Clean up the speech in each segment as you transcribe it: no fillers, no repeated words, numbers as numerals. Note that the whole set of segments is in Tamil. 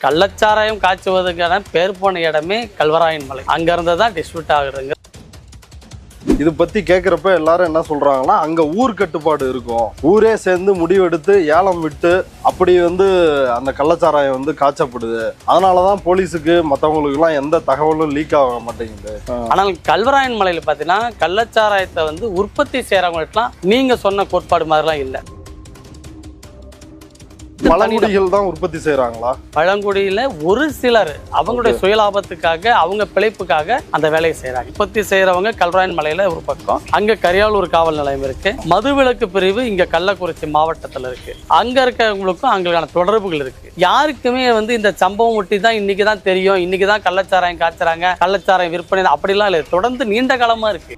கள்ளச்சாராயம் காய்ச்சுவதற்கான பேர் போன இடமே கல்வராயன் மலை. அங்கிருந்து தான் டிஸ்ட்ரிபியூட் ஆகுதுங்க. இது பத்தி கேட்குறப்ப எல்லாரும் என்ன சொல்றாங்கன்னா, அங்க ஊர் கட்டுப்பாடு இருக்கும், ஊரே சேர்ந்து முடிவெடுத்து ஏலம் விட்டு அப்படி அந்த கள்ளச்சாராயம் காய்ச்சப்படுது. அதனாலதான் போலீஸுக்கு மற்றவங்களுக்கு எல்லாம் எந்த தகவலும் லீக் ஆக மாட்டேங்குது. ஆனால் கல்வராயன் மலையில பாத்தீங்கன்னா கள்ளச்சாராயத்தை உற்பத்தி செய்யறவங்களுக்குலாம் நீங்க சொன்ன கோட்பாடு மாதிரிலாம் இல்லை. பழங்குடிகள் தான் உற்பத்தி செய்யறாங்களா? பழங்குடியில ஒரு சிலர் அவங்களுடைய சுயலாபத்துக்காக அவங்க பிழைப்புக்காக அந்த வேலையை செய்யறாங்க. உற்பத்தி செய்யறவங்க கல்வராயன் மலையில ஒரு பக்கம், அங்க கரியாலூர் காவல் நிலையம் இருக்கு. மதுவிலக்கு பிரிவு இங்க கள்ளக்குறிச்சி மாவட்டத்துல இருக்கு. அங்க இருக்கிறவங்களுக்கும் அவங்களுக்கான தொடர்புகள் இருக்கு. யாருக்குமே இந்த சம்பவம் ஒட்டி தான் இன்னைக்குதான் தெரியும், இன்னைக்குதான் கள்ளச்சாராயம் காய்ச்சறாங்க, கள்ளச்சாராயம் விற்பனை அப்படிலாம் இல்லை. தொடர்ந்து நீண்ட காலமா இருக்கு.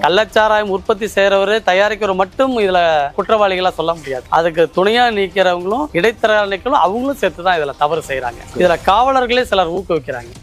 கள்ளச்சாராயம் உற்பத்தி செய்யறவரு தயாரிக்கிற மட்டும் இதுல குற்றவாளிகளா சொல்ல முடியாது. அதுக்கு துணையா நீக்கிறவங்களும் இடைத்தரகர்களும் அவங்களும் சேர்த்துதான் இதுல தவறு செய்யறாங்க. இதுல காவலர்களே சிலர் ஊக்குவிக்கிறாங்க.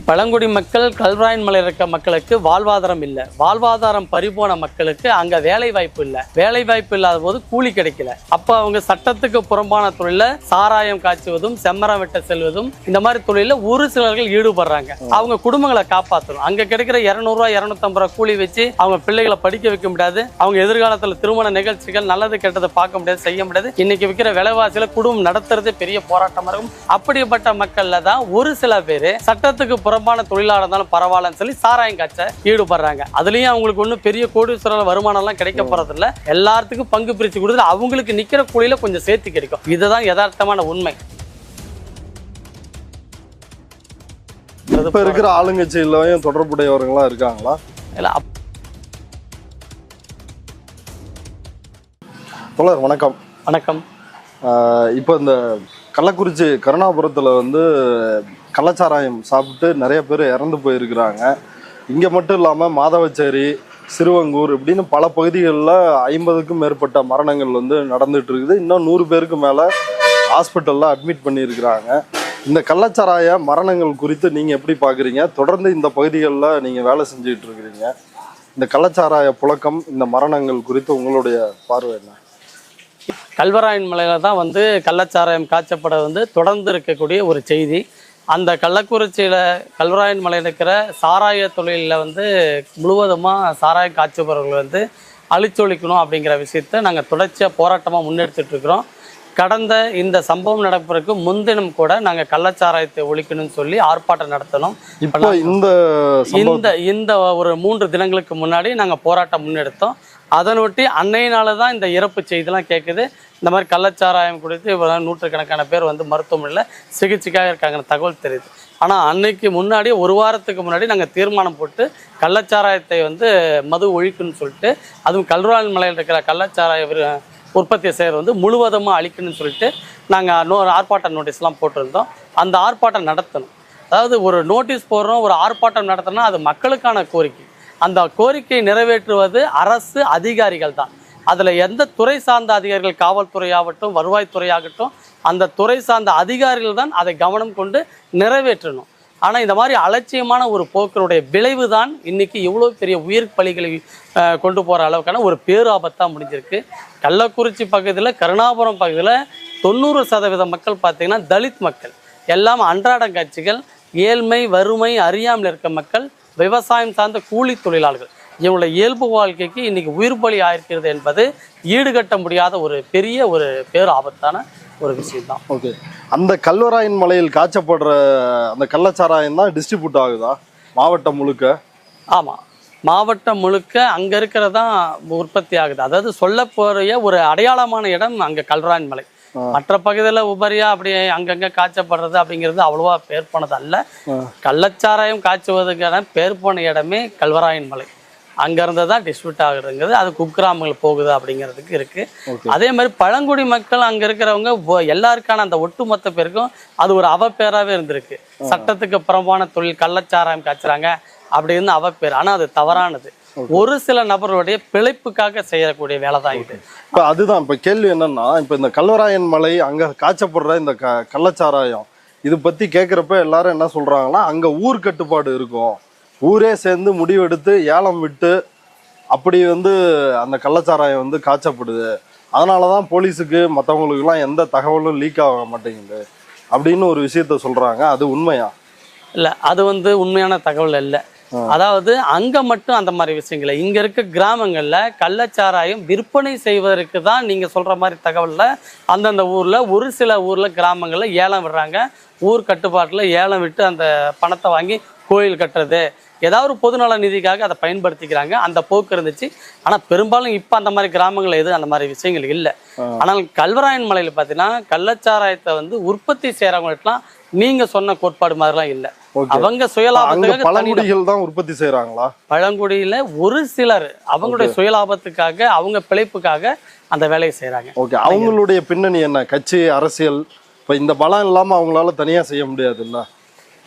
பழங்குடி மக்கள் கல்வராயன் மலையில் இருக்க மக்களுக்கு வாழ்வாதாரம் இல்லை. வாழ்வாதாரம் பறிபோன மக்களுக்கு அங்க வேலை வாய்ப்பு இல்லை. வேலை வாய்ப்பு இல்லாத போது கூலி கிடைக்கல. அப்ப அவங்க சட்டத்துக்கு புறம்பான தொழில சாராயம் காய்ச்சுவதும் செம்மரம் வெட்ட செல்வதும் இந்த மாதிரி தொழில ஒரு சிலர்கள் ஈடுபடுறாங்க. அவங்க குடும்பங்களை காப்பாற்றணும். அங்க கிடைக்கிற 200 ரூபாய் 250 ரூபாய் கூலி வச்சு அவங்க பிள்ளைகளை படிக்க வைக்க முடியாது. அவங்க எதிர்காலத்துல திருமண நிகழ்ச்சிகள் நல்லது கெட்டதை பார்க்க முடியாது, செய்ய முடியாது. இன்னைக்கு விற்கிற விலைவாசியில குடும்பம் நடத்துறது பெரிய போராட்டமா இருக்கும். அப்படிப்பட்ட மக்கள்ல தான் ஒரு சில பேர் சட்டத்துக்கு புறம்பான தொழிலாளர் இருந்தாலும் பரவாயில்லன்னு சொல்லி சாராயம் காய்ச்ச ஈடுபடுறாங்க. அதுலயும் அவங்களுக்கு ஒன்றும் பெரிய கோடீஸ்வர வருமானம் எல்லாம் கிடைக்க போறதில்ல. எல்லாத்துக்கும் பங்கு பிரிச்சு கொடுத்து அவங்களுக்கு நிக்கிற கூலியில கொஞ்சம் சேர்த்து கிடைக்கும். இதுதான் யதார்த்தமான உண்மை. இப்ப இருக்கிற ஆளுங்கட்சியிலையும் தொடர்புடையவர்களா இருக்காங்களா? இல்ல. தோழர் வணக்கம். வணக்கம். இப்போ இந்த கள்ளக்குறிச்சி கருணாபுரத்தில் கள்ளச்சாராயம் சாப்பிட்டு நிறைய பேர் இறந்து போயிருக்கிறாங்க. இங்கே மட்டும் இல்லாமல் மாதவச்சேரி, சிறுவங்கூர் இப்படின்னு பல பகுதிகளில் 50க்கும் மேற்பட்ட மரணங்கள் நடந்துட்டு இருக்குது. இன்னும் 100 பேருக்கு மேலே ஹாஸ்பிட்டலில் அட்மிட் பண்ணியிருக்கிறாங்க. இந்த கள்ளச்சாராய மரணங்கள் குறித்து நீங்கள் எப்படி பார்க்குறீங்க? தொடர்ந்து இந்த பகுதிகளில் நீங்கள் வேலை செஞ்சுக்கிட்டு இருக்கிறீங்க. இந்த கள்ளச்சாராய புழக்கம், இந்த மரணங்கள் குறித்து உங்களுடைய பார்வை என்ன? கல்வராயன் மலையில தான் கள்ளச்சாராயம் காய்ச்சப்பட தொடர்ந்து இருக்கக்கூடிய ஒரு செய்தி. அந்த கள்ளக்குறிச்சியில் கல்வராயன் மலையில் இருக்கிற சாராய தொழிலில் முழுவதுமாக சாராயம் காய்ச்சுபவர்கள் அழிச்சொழிக்கணும் அப்படிங்கிற விஷயத்தை நாங்கள் தொடர்ச்சியாக போராட்டமாக முன்னெடுத்துட்டு இருக்கிறோம். கடந்த இந்த சம்பவம் நடப்பதற்கு முன்தினம் கூட நாங்கள் கள்ளச்சாராயத்தை ஒழிக்கணும்னு சொல்லி ஆர்ப்பாட்டம் நடத்தணும். இப்போ இந்த ஒரு 3 தினங்களுக்கு முன்னாடி நாங்கள் போராட்டம் முன்னெடுத்தோம். அதனொட்டி அன்னையினால தான் இந்த இறப்பு செய்திலாம் கேட்குது. இந்த மாதிரி கள்ளச்சாராயம் குடித்து நூற்றுக்கணக்கான பேர் மருத்துவமனையில் சிகிச்சைக்காக இருக்காங்கன்னு தகவல் தெரியுது. ஆனால் அன்னைக்கு முன்னாடி ஒரு வாரத்துக்கு முன்னாடி நாங்கள் தீர்மானம் போட்டு கள்ளச்சாராயத்தை மது ஒழிக்கணும்னு சொல்லிட்டு, அதுவும் கல்வராயன் மலையில் இருக்கிற கள்ளச்சாராய உற்பத்தி செய்கிற முழுவதுமாக அழிக்கணும்னு சொல்லிட்டு நாங்கள் ஆர்ப்பாட்ட நோட்டீஸ்லாம் போட்டிருந்தோம். அந்த ஆர்ப்பாட்டம் நடத்தணும். அதாவது ஒரு நோட்டீஸ் போடுறோம், ஒரு ஆர்ப்பாட்டம் நடத்தணும்னா அது மக்களுக்கான கோரிக்கை. அந்த கோரிக்கையை நிறைவேற்றுவது அரசு அதிகாரிகள் தான். அதில் எந்த துறை சார்ந்த அதிகாரிகள், காவல்துறையாகட்டும் வருவாய்த்துறையாகட்டும், அந்த துறை சார்ந்த அதிகாரிகள் தான் அதை கவனம் கொண்டு நிறைவேற்றணும். ஆனால் இந்த மாதிரி அலட்சியமான ஒரு போக்கினுடைய விளைவு தான் இன்னைக்கு இவ்வளோ பெரிய உயிர் பலிகளை கொண்டு போகிற அளவுக்கான ஒரு பேராபத்தாக முடிஞ்சிருக்கு. கள்ளக்குறிச்சி பகுதியில், கருணாபுரம் பகுதியில் 90% மக்கள் பார்த்திங்கன்னா தலித் மக்கள், எல்லாம் அன்றாட காட்சிகள், ஏழ்மை வறுமை அறியாமல் இருக்க மக்கள், விவசாயம் சார்ந்த கூலி தொழிலாளர்கள். இவங்களுடைய இயல்பு வாழ்க்கைக்கு இன்னைக்கு உயிர் பலி ஆயிருக்கிறது என்பது ஈடுகட்ட முடியாத ஒரு பெரிய ஒரு பேர் ஆபத்தான ஒரு விஷயம் தான். ஓகே, அந்த கல்வராயன் மலையில் காய்ச்சப்படுற அந்த கள்ளச்சாராயம் தான் டிஸ்ட்ரிபியூட் ஆகுதா மாவட்டம் முழுக்க? ஆமாம், மாவட்டம் முழுக்க அங்கே இருக்கிறதான் உற்பத்தி ஆகுது. அதாவது சொல்ல போகிற ஒரு அடையாளமான இடம் அங்கே கல்வராயன் மலை. மற்ற பகுதியில் உபரியா அப்படி அங்கங்கே காய்ச்சப்படுறது அப்படிங்கிறது அவ்வளோவா பேர் போனது அல்ல. கள்ளச்சாராயம் காய்ச்சுவதற்கான பேர் போன இடமே கல்வராயன் மலை. அங்கேருந்து தான் டிஸ்ட்ரிபியூட் ஆகுதுங்கிறது, அது குக்கிராமங்கள் போகுது அப்படிங்கிறதுக்கு இருக்குது. அதே மாதிரி பழங்குடி மக்கள் அங்கே இருக்கிறவங்க எல்லாருக்கான அந்த ஒட்டுமொத்த பேருக்கும் அது ஒரு அவப்பேராகவே இருந்திருக்கு. சட்டத்துக்கு புறம்பான தொழில் கள்ளச்சாராயம் காய்ச்சுறாங்க அப்படின்னு அவப்பேர். ஆனால் அது தவறானது. ஒரு சில நபர்களுடைய பிழைப்புக்காக செய்யக்கூடிய வேலை தான் இது. இப்போ அதுதான் இப்போ கேள்வி என்னன்னா, இப்போ இந்த கல்வராயன் மலை அங்கே காய்ச்சப்படுற இந்த கள்ளச்சாராயம் இது பற்றி கேட்குறப்ப எல்லாரும் என்ன சொல்கிறாங்கன்னா, அங்கே ஊர் கட்டுப்பாடு இருக்கும், ஊரே சேர்ந்து முடிவெடுத்து ஏலம் விட்டு அப்படி அந்த கள்ளச்சாராயம் காய்ச்சப்படுது. அதனாலதான் போலீஸுக்கு மற்றவங்களுக்குலாம் எந்த தகவலும் லீக் ஆக மாட்டேங்குது அப்படின்னு ஒரு விஷயத்த சொல்றாங்க. அது உண்மையா? இல்ல, அது வந்து உண்மையான தகவல் இல்லை. அதாவது அங்க மட்டும் அந்த மாதிரி விஷயங்கள, இங்க இருக்க கிராமங்கள்ல கள்ளச்சாராயம் விற்பனை செய்வதற்கு தான் நீங்க சொல்ற மாதிரி தகவல்ல அந்தந்த ஊர்ல ஒரு சில ஊர்ல கிராமங்கள்ல ஏலம் விடுறாங்க. ஊர் கட்டுப்பாட்டுல ஏலம் விட்டு அந்த பணத்தை வாங்கி கோயில் கட்டுறது, ஏதாவது ஒரு பொதுநல நிதிக்காக அதை பயன்படுத்திக்கிறாங்க. அந்த போக்கு இருந்துச்சு. ஆனா பெரும்பாலும் இப்ப அந்த மாதிரி கிராமங்கள் எதுவும் அந்த மாதிரி விஷயங்கள் இல்லை. ஆனால் கல்வராயன் மலையில பாத்தீங்கன்னா கள்ளச்சாராயத்தை வந்து உற்பத்தி செய்யறவங்களுக்குலாம் நீங்க சொன்ன கோட்பாடு மாதிரிலாம் இல்லை. அவங்க சுயலாபத்துக்காக பழங்குடிகள் தான் உற்பத்தி செய்யறாங்களா? பழங்குடியில ஒரு சிலர் அவங்களுடைய சுயலாபத்துக்காக அவங்க பிழைப்புக்காக அந்த வேலையை செய்யறாங்க. ஓகே, அவங்களுடைய பின்னணி என்ன? கட்சி, அரசியல். இப்ப இந்த பலம் இல்லாம அவங்களால தனியா செய்ய முடியாதுல்ல.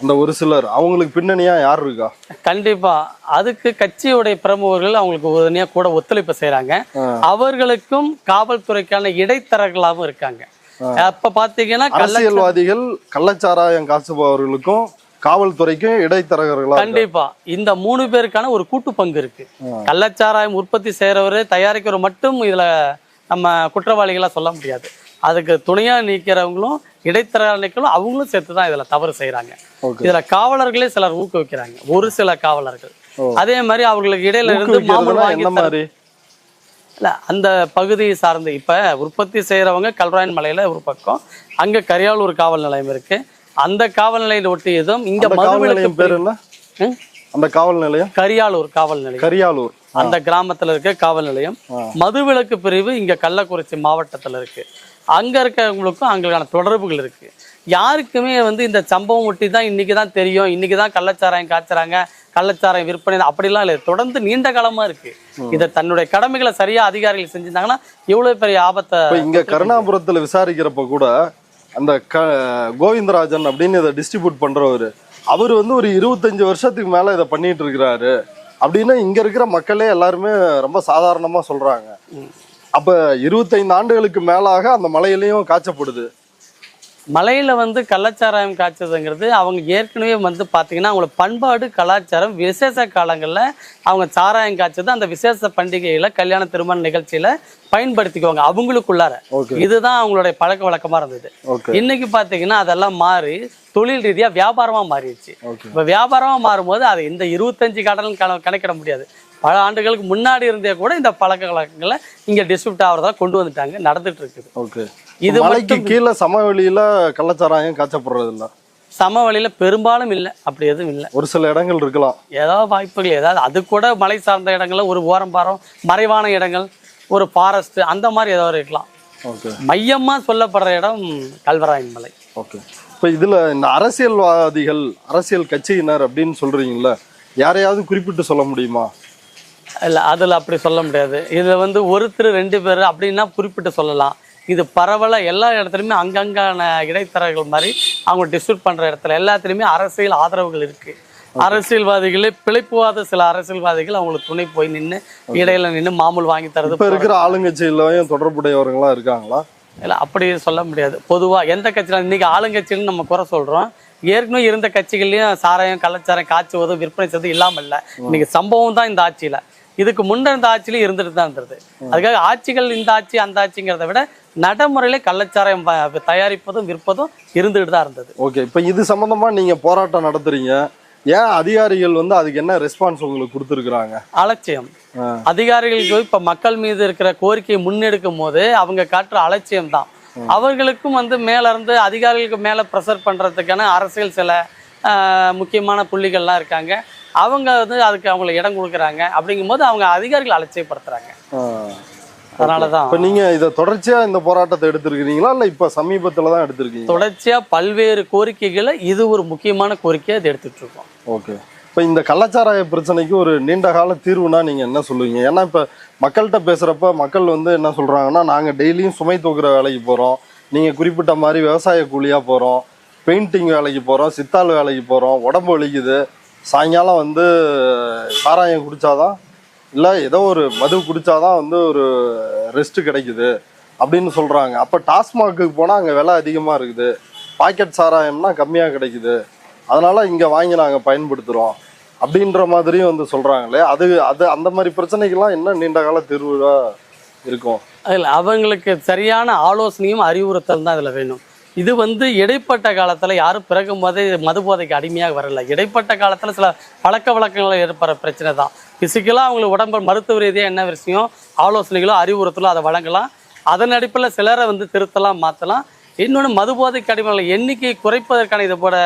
அந்த ஒரு சிலர் அவங்களுக்கு பின்னணியா யார் இருக்கா? கண்டிப்பா அதுக்கு கட்சியுடைய பிரமுகர்கள் அவங்களுக்கு உடனே கூட ஒத்துழைப்பு செய்யறாங்க. அவர்களுக்கும் காவல்துறைக்கான இடைத்தரகர்களாகவும் இருக்காங்க. அப்ப பாத்தீங்கன்னா அரசியல்வாதிகள் கள்ளச்சாராயம் காசுபவர்களுக்கும் காவல்துறைக்கும் இடைத்தரகர்களா? கண்டிப்பா இந்த 3 பேருக்கான ஒரு கூட்டு பங்கு இருக்கு. கள்ளச்சாராயம் உற்பத்தி செய்யறவரு, தயாரிக்கிறவர் மட்டும் இதுல நம்ம குற்றவாளிகளா சொல்ல முடியாது. அதுக்கு துணையா நிற்கிறவங்களும் இடைத்தரகர்களும் அவங்களும் சேர்த்துதான் இதுல தவறு செய்யறாங்க. இதுல காவலர்களே சிலர் ஊக்குவிக்கிறாங்க, ஒரு சில காவலர்கள். அதே மாதிரி அவர்களுக்கு இடையில இருந்து மாமூல் வாங்கி இல்ல அந்த பகுதியை சார்ந்து இப்ப உற்பத்தி செய்யறவங்க கல்வராயன் மலையில ஒரு பக்கம், அங்க கரியாலூர் காவல் நிலையம் இருக்கு. அந்த காவல் நிலையம் ஒட்டியதும் இங்க மதுவிலக்கு பேர் என்ன? அந்த காவல் நிலையம் கரியாலூர் காவல் நிலையம். கரியாலூர் அந்த கிராமத்துல இருக்க காவல் நிலையம். மதுவிலக்கு பிரிவு இங்க கள்ளக்குறிச்சி மாவட்டத்துல இருக்கு. அங்க இருக்கவங்களுக்கும் அங்களுக்கான தொடர்புகள் இருக்கு. யாருக்குமே வந்து இந்த சம்பவம் ஒட்டி தான் இன்னைக்குதான் தெரியும், இன்னைக்குதான் கள்ளச்சாராயம் காய்ச்சறாங்க, கள்ளச்சாராயம் விற்பனை அப்படிலாம் இல்லை. தொடர்ந்து நீண்ட காலமா இருக்கு. இதை தன்னுடைய கடமைகளை சரியா அதிகாரிகள் செஞ்சிருந்தாங்கன்னா எவ்வளவு பெரிய ஆபத்தை. இங்க கருணாபுரத்துல விசாரிக்கிறப்ப கூட அந்த கோவிந்தராஜன் அப்படின்னு இதை டிஸ்ட்ரிபியூட் பண்றவரு, அவர் வந்து ஒரு 25 வருஷத்துக்கு மேல இதை பண்ணிட்டு இருக்கிறாரு அப்படின்னு இங்க இருக்கிற மக்களே எல்லாருமே ரொம்ப சாதாரணமா சொல்றாங்க. அப்ப 25 ஆண்டுகளுக்கு மேலாக அந்த மலையிலையும் காய்ச்சப்படுது. மலையில வந்து கள்ளச்சாராயம் காய்ச்சதுங்கிறது அவங்க ஏற்கனவே வந்து பார்த்தீங்கன்னா அவங்களோட பண்பாடு கலாச்சாரம். விசேஷ காலங்களில் அவங்க சாராயம் காய்ச்சது அந்த விசேஷ பண்டிகையில கல்யாண திருமண நிகழ்ச்சியில பயன்படுத்திக்குவாங்க அவங்களுக்குள்ளார. இதுதான் அவங்களுடைய பழக்க வழக்கமா இருந்தது. இன்னைக்கு பாத்தீங்கன்னா அதெல்லாம் மாறி தொழில் ரீதியா வியாபாரமா மாறிடுச்சு. இப்ப வியாபாரமா மாறும்போது அதை இந்த 25 கடலும் கணக்கிட முடியாது. பல ஆண்டுகளுக்கு முன்னாடி இருந்தே கூட இந்த பழக்க வழக்கங்களை இங்க டிஸ்ட்ரிபியூட் ஆகிறதா கொண்டு வந்துட்டாங்க, நடந்துட்டு இருக்குது. இது மலைக்கு கீழே சமவெளியில கள்ளச்சாராயம் காய்ச்சப்படுறது இல்ல? சமவெளியில பெரும்பாலும் இல்லை, அப்படி எதுவும் இல்லை. ஒரு சில இடங்கள் இருக்கலாம், ஏதாவது வாய்ப்புகள், ஏதாவது அது கூட மலை சார்ந்த இடங்கள்ல ஒரு ஓரம்பாரம் மறைவான இடங்கள், ஒரு ஃபாரஸ்ட் அந்த மாதிரி ஏதாவது இருக்கலாம். மையமா சொல்லப்படுற இடம் கல்வராயன் மலை. இப்ப இதுல இந்த அரசியல்வாதிகள், அரசியல் கட்சியினர் அப்படின்னு சொல்றீங்கல்ல, யாரையாவது குறிப்பிட்டு சொல்ல முடியுமா? இல்லை, அதில் அப்படி சொல்ல முடியாது. இதில் வந்து ஒருத்தர் 2 பேர் அப்படின்னா குறிப்பிட்டு சொல்லலாம். இது பரவலாக எல்லா இடத்துலையுமே அங்கங்கான இடைத்தரகர்கள் மாதிரி அவங்க டிஸ்ட்ரிபியூட் பண்ணுற இடத்துல எல்லாத்துலேயுமே அரசியல் ஆதரவுகள் இருக்குது. அரசியல்வாதிகளே பிழைப்புவாத சில அரசியல்வாதிகள் அவங்களுக்கு துணை போய் நின்று இடையில நின்று மாமூல் வாங்கி தரது. இப்போ இருக்கிற ஆளுங்கட்சியிலையும் தொடர்புடையவர்களாக இருக்காங்களா? இல்லை, அப்படி சொல்ல முடியாது. பொதுவாக எந்த கட்சியில் இன்னைக்கு ஆளுங்கட்சின்னு நம்ம குறை சொல்கிறோம், ஏற்கனவே இருந்த கட்சிகள்லையும் சாராயம் கள்ளச்சாராயம் காய்ச்சுவதும் விற்பனை செய்வதும் இல்லாமல் இல்லை. இன்னைக்கு சம்பவம் தான் இந்த ஆட்சியில். இதுக்கு முன்ன இந்த ஆட்சியிலும் இருந்துட்டு தான் இருந்தது. அதுக்காக ஆட்சிகள் இந்த ஆட்சி அந்த ஆட்சிங்கிறத விட நடைமுறையில கள்ளச்சாராயம் தயாரிப்பதும் விற்பதும் இருந்துட்டு தான் இருந்தது. ஓகே, இப்போ இது சம்பந்தமா நீங்க போராட்டம் நடத்துறீங்க, ஏன் அதிகாரிகள் வந்து அதுக்கு என்ன ரெஸ்பான்ஸ் உங்களுக்கு கொடுத்துருக்குறாங்க? அலட்சியம். அதிகாரிகளுக்கு இப்ப மக்கள் மீது இருக்கிற கோரிக்கையை முன்னெடுக்கும் போது அவங்க காட்டுற அலட்சியம் தான். அவர்களுக்கும் வந்து மேல இருந்து அதிகாரிகளுக்கு மேல ப்ரெஷர் பண்றதுக்கான அரசியல் சில முக்கியமான புள்ளிகள்லாம் இருக்காங்க. அவங்க வந்து அதுக்கு அவங்களை இடம் கொடுக்குறாங்க. அப்படிங்கும் போது அவங்க அதிகாரிகள் அலட்சியப்படுத்துறாங்க. அதனாலதான் இப்ப நீங்க இதை தொடர்ச்சியா இந்த போராட்டத்தை எடுத்திருக்கீங்களா, இல்ல இப்ப சமீபத்துல தான் எடுத்திருக்கீங்க? தொடர்ச்சியா பல்வேறு கோரிக்கைகளை, இது ஒரு முக்கியமான கோரிக்கையை அதை எடுத்துட்டு இருக்கோம். ஓகே, இப்ப இந்த கள்ளச்சாராய பிரச்சனைக்கு ஒரு நீண்ட கால தீர்வுனா நீங்க என்ன சொல்லுவீங்க? ஏன்னா இப்ப மக்கள்கிட்ட பேசுறப்ப மக்கள் வந்து என்ன சொல்றாங்கன்னா, நாங்க டெய்லியும் சுமை தூக்குற வேலைக்கு போறோம், நீங்க குறிப்பிட்ட மாதிரி விவசாய கூலியா போறோம், பெயிண்டிங் வேலைக்கு போறோம், சித்தாள் வேலைக்கு போறோம், உடம்பு வலிக்குது, சாயங்காலம் வந்து சாராயம் குடிச்சாதான் இல்லை ஏதோ ஒரு மது குடிச்சாதான் வந்து ஒரு ரெஸ்ட் கிடைக்குது அப்படின்னு சொல்றாங்க. அப்போ டாஸ்மாக்கு போனால் அங்கே விலை அதிகமாக இருக்குது, பாக்கெட் சாராயம்னா கம்மியாக கிடைக்குது, அதனால இங்கே வாங்கி நாங்கள் பயன்படுத்துகிறோம் அப்படின்ற மாதிரியும் வந்து சொல்கிறாங்களே. அது அந்த மாதிரி பிரச்சனைக்கெல்லாம் என்ன நீண்ட கால தீர்வாக இருக்கும்? அதில் அவங்களுக்கு சரியான ஆலோசனையும் அறிவுறுத்தல் தான் இதில் வேணும். இது வந்து இடைப்பட்ட காலத்தில் யாரும் பிறக்கும் போதே மது போதைக்கு அடிமையாக வரல. இடைப்பட்ட காலத்தில் சில பழக்க வழக்கங்கள் ஏற்படுற பிரச்சனை தான். ஃபிசிக்கலாக அவங்களுக்கு உடம்பு மருத்துவ ரீதியாக என்ன விஷயம் ஆலோசனைகளோ அறிவுறுத்தலோ அதை வழங்கலாம். அதன் அடிப்படையில் சிலரை வந்து திருத்தலாம், மாற்றலாம். இன்னொன்று மது போதைக்கு அடிமைகள் எண்ணிக்கை குறைப்பதற்கான இது போட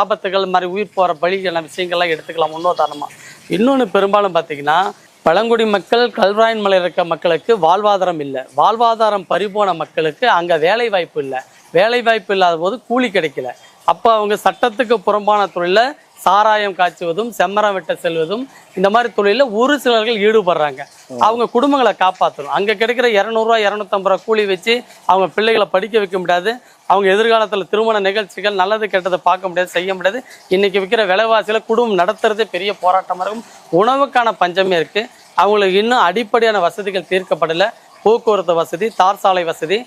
ஆபத்துகள் மாதிரி உயிர் போகிற பலிக்கான விஷயங்கள்லாம் எடுத்துக்கலாம் முன்னோதாரணமாக. இன்னொன்று பெரும்பாலும் பார்த்திங்கன்னா பழங்குடி மக்கள் கல்வராயன் மலையில் இருக்க மக்களுக்கு வாழ்வாதாரம் இல்லை. வாழ்வாதாரம் பறிபோன மக்களுக்கு அங்கே வேலை வாய்ப்பு இல்லை. வேலை வாய்ப்பு இல்லாத போது கூலி கிடைக்கல. அப்போ அவங்க சட்டத்துக்கு புறம்பான தொழிலில் சாராயம் காய்ச்சுவதும் செம்மரம் வெட்ட செல்வதும் இந்த மாதிரி தொழிலில் ஒரு சிலர்கள் ஈடுபடுறாங்க. அவங்க குடும்பங்களை காப்பாற்றணும். அங்கே கிடைக்கிற 200 ரூபா 250 ரூபா கூலி வச்சு அவங்க பிள்ளைகளை படிக்க வைக்க முடியாது. அவங்க எதிர்காலத்தில் திருமண நிகழ்ச்சிகள் நல்லது கெட்டதை பார்க்க முடியாது, செய்ய முடியாது. இன்றைக்கி விற்கிற விலைவாசியில் குடும்பம் நடத்துறதே பெரிய போராட்டமாக இருக்கும். உணவுக்கான பஞ்சமே இருக்குது. அவங்களுக்கு இன்னும் அடிப்படையான வசதிகள் தீர்க்கப்படலை. போக்குவரத்து வசதி, தார் சாலை வசதி,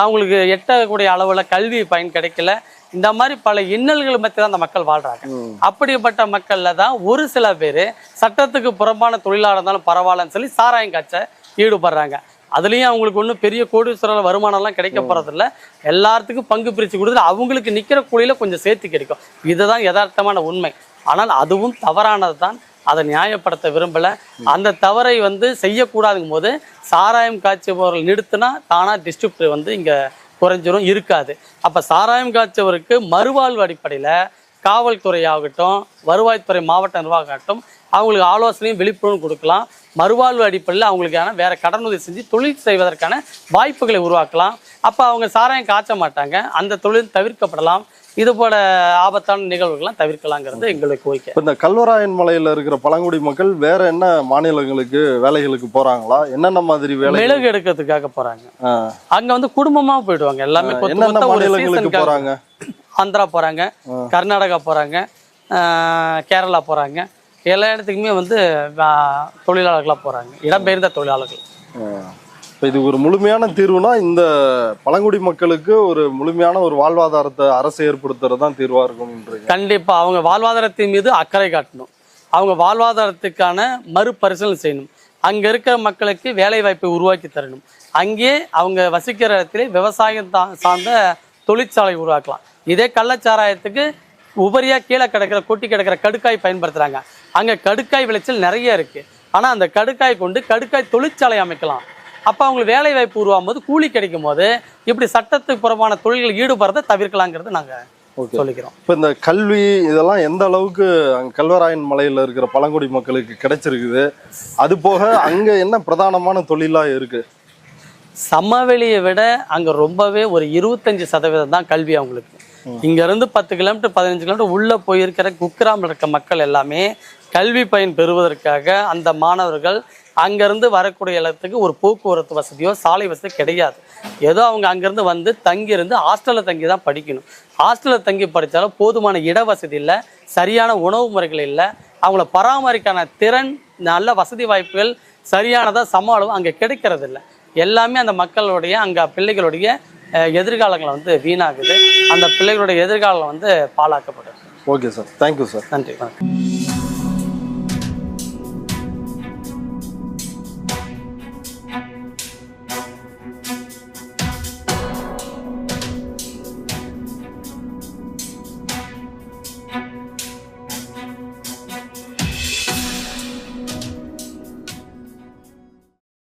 அவங்களுக்கு எட்டக்கூடிய அளவில் கல்வி பயன் கிடைக்கல. இந்த மாதிரி பல இன்னல்கள் மத்திய தான் அந்த மக்கள் வாழ்றாங்க. அப்படிப்பட்ட மக்கள்ல தான் ஒரு சில பேர் சட்டத்துக்கு புறம்பான தொழிலாளர் இருந்தாலும் பரவாயில்லன்னு சொல்லி சாராயம் காய்ச்ச ஈடுபடுறாங்க. அதுலேயும் அவங்களுக்கு ஒன்றும் பெரிய கோடீஸ்வரர் வருமானம்லாம் கிடைக்க போகிறதில்ல. எல்லாத்துக்கும் பங்கு பிரித்து கொடுத்துட்டு அவங்களுக்கு நிற்கிற கூலியில் கொஞ்சம் சேர்த்து கிடைக்கும். இதுதான் யதார்த்தமான உண்மை. ஆனால் அதுவும் தவறானது தான். அதை நியாயப்படுத்த விரும்பலை. அந்த தவறை வந்து செய்யக்கூடாதுங்கும் போது சாராயம் காய்ச்சுபவர்கள் நிறுத்தினா தானாக டிஸ்ட்ரிப்ட் வந்து இங்கே குறைஞ்சிரும், இருக்காது. அப்போ சாராயம் காய்ச்சவருக்கு மறுவாழ்வு அடிப்படையில் காவல்துறை ஆகட்டும், வருவாய்த்துறை மாவட்ட நிர்வாகம் ஆகட்டும் அவங்களுக்கு ஆலோசனையும் விழிப்புணர்வு கொடுக்கலாம். மறுவாழ்வு அடிப்படையில் அவங்களுக்கான வேற கடனுதவி செஞ்சு தொழில் செய்வதற்கான வாய்ப்புகளை உருவாக்கலாம். அப்போ அவங்க சாராயம் காய்ச்ச மாட்டாங்க. அந்த தொழில் தவிர்க்கப்படலாம். இது போல ஆபத்தான நிகழ்வுகள்லாம் தவிர்க்கலாங்கிறது எங்களுக்கு கோரிக்கை. இந்த கல்வராயன் மலையில இருக்கிற பழங்குடி மக்கள் வேற என்ன மாநிலங்களுக்கு வேலைகளுக்கு போறாங்களா? என்னென்ன மாதிரி வேலை? மிளகு எடுக்கிறதுக்காக போறாங்க. அங்க வந்து குடும்பமா போயிடுவாங்க. எல்லாமே போறாங்க. ஆந்திரா போறாங்க, கர்நாடகா போறாங்க, கேரளா போறாங்க. எல்லா இடத்துக்குமே வந்து தொழிலாளர்களா போறாங்க, இடம்பெயர்ந்த தொழிலாளர்கள். இது ஒரு முழுமையான தீர்வுனா இந்த பழங்குடி மக்களுக்கு ஒரு முழுமையான ஒரு வாழ்வாதாரத்தை அரசு ஏற்படுத்துறது தான் தீர்வா இருக்கும். கண்டிப்பா அவங்க வாழ்வாதாரத்தின் மீது அக்கறை காட்டணும். அவங்க வாழ்வாதாரத்துக்கான மறுபரிசீலனை செய்யணும். அங்க இருக்கிற மக்களுக்கு வேலை வாய்ப்பை உருவாக்கி தரணும். அங்கே அவங்க வசிக்கிற இடத்திலே விவசாயம் சார்ந்த தொழிற்சாலை உருவாக்கலாம். இதே கள்ளச்சாராயத்துக்கு உபரியா கீழே கிடக்கிற கொட்டி கிடக்கிற கடுக்காய் பயன்படுத்துறாங்க. அங்க கடுக்காய் விளைச்சல் நிறைய இருக்கு. ஆனா அந்த கடுக்காய் கொண்டு கடுக்காய் தொழிற்சாலை அமைக்கலாம். அப்போ அவங்களுக்கு வேலை வாய்ப்பு உருவாகும் போது கூலி கிடைக்கும் போது இப்படி சட்டத்துக்கு புறமான தொழில்கள் ஈடுபடுறதை தவிர்க்கலாங்கிறது நாங்கள் சொல்லிக்கிறோம். இப்போ இந்த கல்வி இதெல்லாம் எந்த அளவுக்கு அங்கே கல்வராயன் மலையில் இருக்கிற பழங்குடி மக்களுக்கு கிடைச்சிருக்குது? அது போக அங்கே என்ன பிரதானமான தொழிலாக இருக்கு? சமவெளியை விட அங்கே ரொம்பவே ஒரு 25% தான் கல்வி அவங்களுக்கு. இங்கேருந்து 10 கிலோமீட்டர் 15 கிலோமீட்டர் உள்ளே போயிருக்கிற குக்கிராமில் இருக்க மக்கள் எல்லாமே கல்வி பயன் பெறுவதற்காக அந்த மாணவர்கள் அங்கேருந்து வரக்கூடிய இடத்துக்கு ஒரு போக்குவரத்து வசதியோ சாலை வசதி கிடையாது. ஏதோ அவங்க அங்கேருந்து வந்து தங்கியிருந்து ஹாஸ்டலில் தங்கி தான் படிக்கணும். ஹாஸ்டலில் தங்கி படித்தாலும் போதுமான இட வசதி இல்லை, சரியான உணவு முறைகள் இல்லை, அவங்கள பராமரிக்கான திறன் நல்ல வசதி வாய்ப்புகள் சரியானதாக சமாளம் அங்கே கிடைக்கிறது இல்லை. எல்லாமே அந்த மக்களுடைய அங்கே பிள்ளைகளுடைய எதிர்காலங்களை வந்து வீணாகுது. அந்த பிள்ளைகளுடைய எதிர்காலம் வந்து பாழாக்கப்படுது. Okay sir, thank you sir. நன்றி, வணக்கம்.